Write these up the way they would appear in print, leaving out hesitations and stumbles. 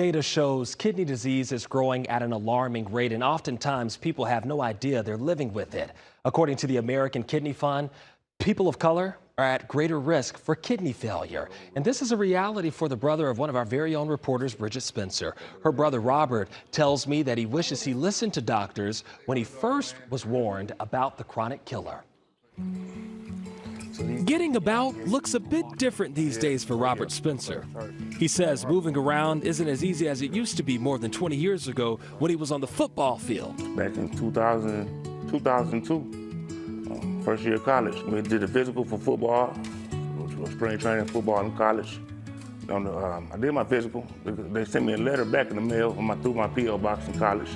Data shows kidney disease is growing at an alarming rate, and oftentimes people have no idea they're living with it. According to the American Kidney Fund, people of color are at greater risk for kidney failure. And this is a reality for the brother of one of our very own reporters, Bridget Spencer. Her brother, Robert, tells me that he wishes he listened to doctors when he first was warned about the chronic killer. Getting about looks a bit different these days for Robert Spencer. He says moving around isn't as easy as it used to be more than 20 years ago when he was on the football field. Back in 2002, first year of college, we did a physical for football, which was spring training football in college. I did my physical. They sent me a letter back in the mail through my P.O. box in college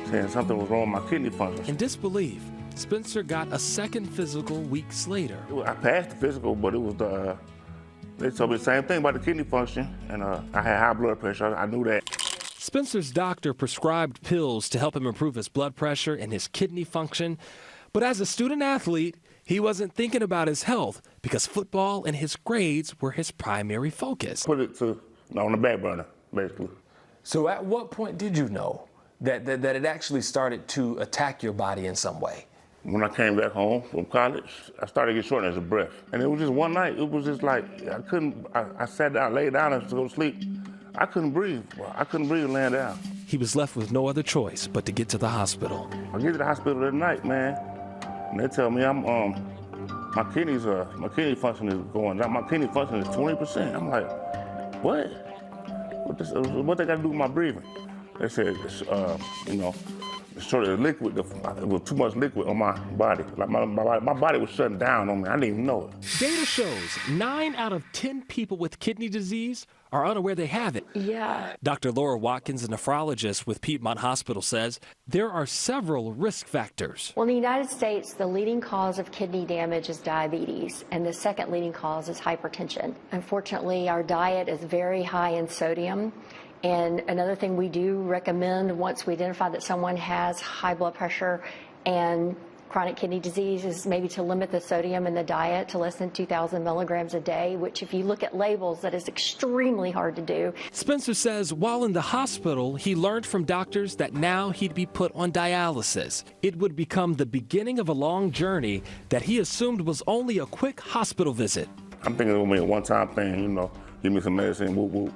saying something was wrong with my kidney function. In disbelief, Spencer got a second physical weeks later. I passed the physical, but it was they told me the same thing about the kidney function, and I had high blood pressure. I knew that. Spencer's doctor prescribed pills to help him improve his blood pressure and his kidney function. But as a student athlete, he wasn't thinking about his health because football and his grades were his primary focus. Put it on the back burner, basically. So at what point did you know that it actually started to attack your body in some way? When I came back home from college, I started getting shortness of breath. And it was just one night, it was just like, I sat down, laid down and to go to sleep. I couldn't breathe. I couldn't breathe laying down. He was left with no other choice but to get to the hospital. I get to the hospital that night, man, and they tell me my kidney function is going down. My kidney function is 20%. I'm like, what? What they got to do with my breathing? They said, sort of liquid, it was too much liquid on my body. Like my body was shutting down on me. I didn't even know it. Data shows 9 out of 10 people with kidney disease are unaware they have it. Yeah. Dr. Laura Watkins, a nephrologist with Piedmont Hospital, says there are several risk factors. Well, in the United States, the leading cause of kidney damage is diabetes, and the second leading cause is hypertension. Unfortunately, our diet is very high in sodium. And another thing we do recommend once we identify that someone has high blood pressure and chronic kidney disease is maybe to limit the sodium in the diet to less than 2,000 milligrams a day, which if you look at labels, that is extremely hard to do. Spencer says while in the hospital, he learned from doctors that now he'd be put on dialysis. It would become the beginning of a long journey that he assumed was only a quick hospital visit. I'm thinking it would be a one-time thing, give me some medicine, whoop, whoop,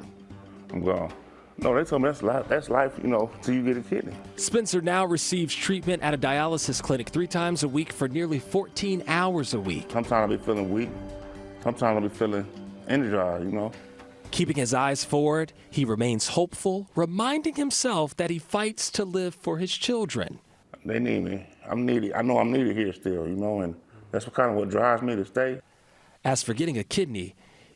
I'm gone. No, they told me that's life, till you get a kidney. Spencer now receives treatment at a dialysis clinic 3 times a week for nearly 14 hours a week. Sometimes I'll be feeling weak. Sometimes I'll be feeling energized, Keeping his eyes forward, he remains hopeful, reminding himself that he fights to live for his children. They need me. I'm needed. I know I'm needed here still, and that's what drives me to stay. As for getting a kidney,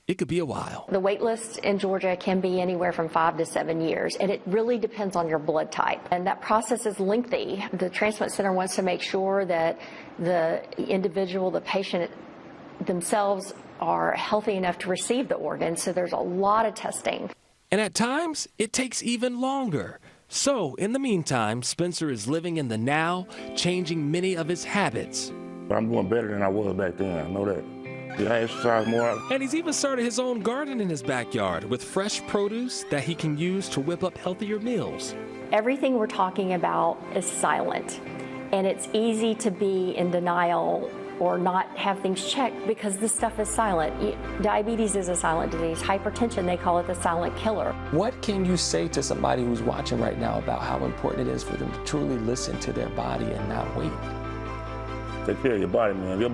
it could be a while. The wait list in Georgia can be anywhere from 5 to 7 years, and it really depends on your blood type. And that process is lengthy. The transplant center wants to make sure that the individual, the patient themselves are healthy enough to receive the organ, so there's a lot of testing. And at times, it takes even longer. So, in the meantime, Spencer is living in the now, changing many of his habits. I'm doing better than I was back then, I know that. I exercise more. And he's even started his own garden in his backyard with fresh produce that he can use to whip up healthier meals. Everything we're talking about is silent, and it's easy to be in denial or not have things checked because this stuff is silent. Diabetes is a silent disease. Hypertension, they call it the silent killer. What can you say to somebody who's watching right now about how important it is for them to truly listen to their body and not wait? Take care of your body, man. Your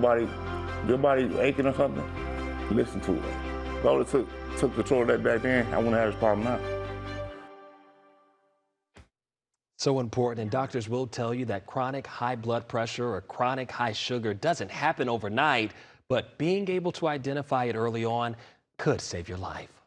body aching or something, listen to it. If I would have took control of that back then, I wouldn't have this problem now. So important, and doctors will tell you that chronic high blood pressure or chronic high sugar doesn't happen overnight, but being able to identify it early on could save your life.